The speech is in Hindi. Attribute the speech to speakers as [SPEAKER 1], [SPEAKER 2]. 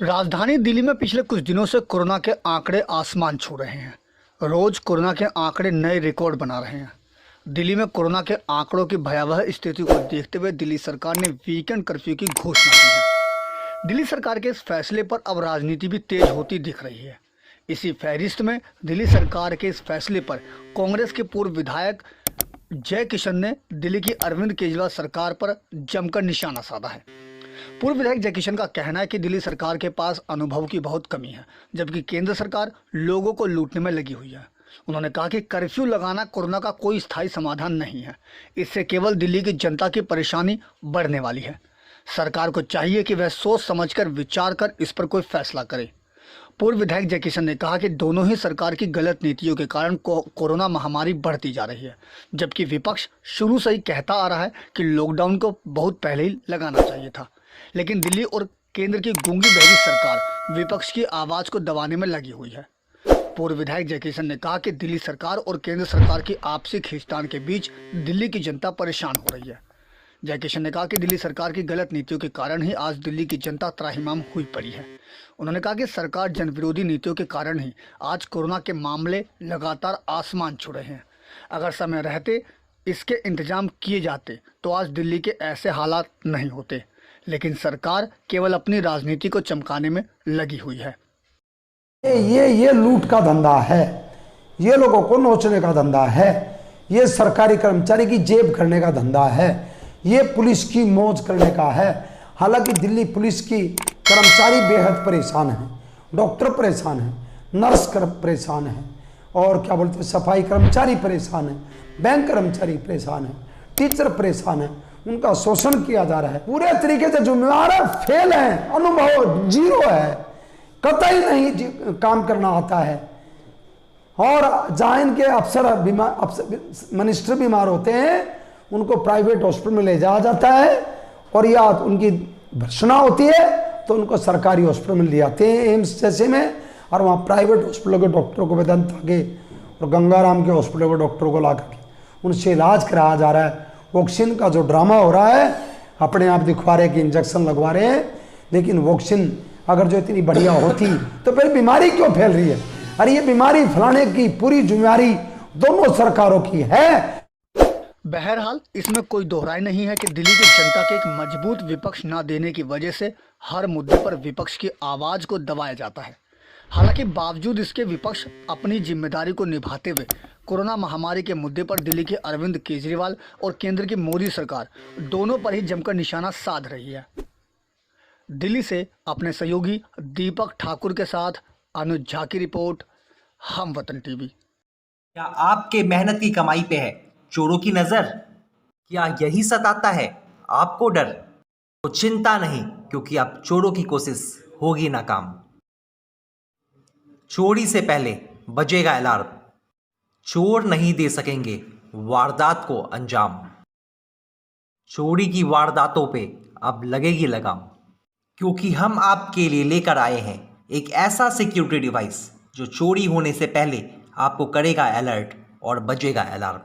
[SPEAKER 1] राजधानी दिल्ली में पिछले कुछ दिनों से कोरोना के आंकड़े आसमान छू रहे हैं। रोज कोरोना के आंकड़े नए रिकॉर्ड बना रहे हैं। दिल्ली में कोरोना के आंकड़ों की भयावह स्थिति को देखते हुए दिल्ली सरकार ने वीकेंड कर्फ्यू की घोषणा की है। दिल्ली सरकार के इस फैसले पर अब राजनीति भी तेज होती दिख रही है। इसी फहरिस्त में दिल्ली सरकार के इस फैसले पर कांग्रेस के पूर्व विधायक जय किशन ने दिल्ली की अरविंद केजरीवाल सरकार पर जमकर निशाना साधा है। पूर्व विधायक जय किशन का कहना है कि दिल्ली सरकार के पास अनुभव की बहुत कमी है, जबकि केंद्र सरकार लोगों को लूटने में लगी हुई है। उन्होंने कहा कि कर्फ्यू लगाना कोरोना का कोई स्थायी समाधान नहीं है। इससे केवल दिल्ली की जनता की परेशानी बढ़ने वाली है। सरकार को चाहिए कि वह सोच समझकर विचार कर इस पर कोई फैसला करे। पूर्व विधायक जय किशन ने कहा कि दोनों ही सरकार की गलत नीतियों के कारण कोरोना महामारी बढ़ती जा रही है, जबकि विपक्ष शुरू से ही कहता आ रहा है कि लॉकडाउन को बहुत पहले ही लगाना चाहिए था। लेकिन दिल्ली और केंद्र की गूंगी बहरी सरकार विपक्ष की आवाज़ को दबाने में लगी हुई है। पूर्व विधायक जय किशन ने कहा कि दिल्ली सरकार और केंद्र सरकार की आपसी खींचतान के बीच दिल्ली की जनता परेशान हो रही है। जय किशन ने कहा कि दिल्ली सरकार की गलत नीतियों के कारण ही आज दिल्ली की जनता त्राहिमाम हुई पड़ी है। उन्होंने कहा कि सरकार जनविरोधी नीतियों के कारण ही आज कोरोना के मामले लगातार आसमान छू रहे हैं। अगर समय रहते इसके इंतजाम किए जाते तो आज दिल्ली के ऐसे हालात नहीं होते, लेकिन सरकार केवल अपनी राजनीति को चमकाने में लगी हुई है।
[SPEAKER 2] ये लूट का धंधा है, ये लोगों को नोचने का धंधा है, ये सरकारी कर्मचारी की जेब करने का धंधा है, ये पुलिस की मौज करने का है। हालांकि दिल्ली पुलिस की कर्मचारी बेहद परेशान हैं, डॉक्टर परेशान हैं, नर्स परेशान हैं, और क्या बोलते हैं सफाई कर्मचारी परेशान हैं, बैंक कर्मचारी परेशान हैं, टीचर परेशान हैं, उनका शोषण किया जा रहा है। पूरे तरीके से जिम्मेदार है, फेल है, अनुभव जीरो है, कतई नहीं काम करना आता है। और जहाँ इनके मिनिस्टर बीमार होते हैं उनको प्राइवेट हॉस्पिटल में ले जाया जाता है, और या उनकी भर्सना होती है तो उनको सरकारी हॉस्पिटल में ले जाते हैं, एम्स जैसे में, और वहाँ प्राइवेट हॉस्पिटलों के डॉक्टरों को वेदांता के और गंगाराम के हॉस्पिटल के डॉक्टरों को ला करके उनसे इलाज कराया जा रहा है। वैक्सीन का जो ड्रामा हो रहा है, अपने आप दिखवा रहे कि इंजेक्शन लगवा रहे हैं, लेकिन वैक्सीन अगर जो इतनी बढ़िया होती तो फिर बीमारी क्यों फैल रही है? अरे ये बीमारी फैलाने की पूरी जिम्मेदारी दोनों सरकारों की है।
[SPEAKER 1] बहरहाल इसमें कोई दोहराई नहीं है कि दिल्ली की जनता के एक मजबूत विपक्ष न देने की वजह से हर मुद्दे पर विपक्ष की आवाज को दबाया जाता है। हालांकि बावजूद इसके विपक्ष अपनी जिम्मेदारी को निभाते हुए कोरोना महामारी के मुद्दे पर दिल्ली के अरविंद केजरीवाल और केंद्र की मोदी सरकार दोनों पर ही जमकर निशाना साध रही है। दिल्ली से अपने सहयोगी दीपक ठाकुर के साथ अनुज झा की रिपोर्ट, हम वतन टीवी।
[SPEAKER 3] क्या आपके मेहनत की कमाई पे है चोरों की नजर? क्या यही सताता है आपको डर? तो चिंता नहीं, क्योंकि अब चोरों की कोशिश होगी नाकाम। चोरी से पहले बजेगा अलार्म, चोर नहीं दे सकेंगे वारदात को अंजाम। चोरी की वारदातों पे अब लगेगी लगाम, क्योंकि हम आपके लिए लेकर आए हैं एक ऐसा सिक्योरिटी डिवाइस जो चोरी होने से पहले आपको करेगा अलर्ट और बजेगा अलार्म।